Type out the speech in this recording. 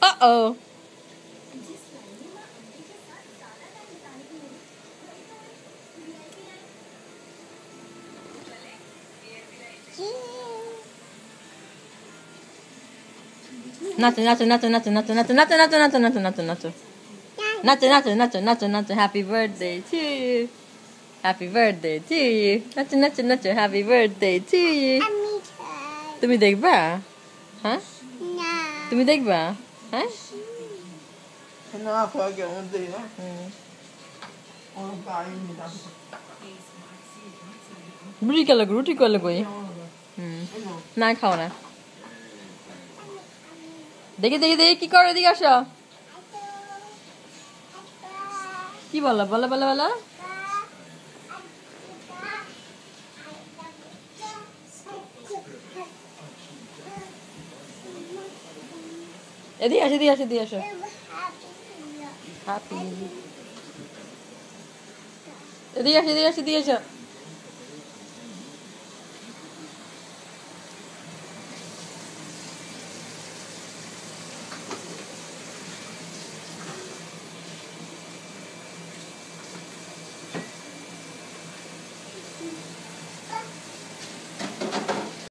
Uh-oh. Nacho. Happy birthday to you. Happy birthday to you. Nacho. Happy birthday to you. তুমি দেখবা? হ্যাঁ? তুমি দেখবা? হ্যাঁ? রুটি করলে কই? না খাও না। দেখি কি করে, এদিকে আসো। কি বলো? এদিকে আসো। হ্যাপি। এদিকে আসো।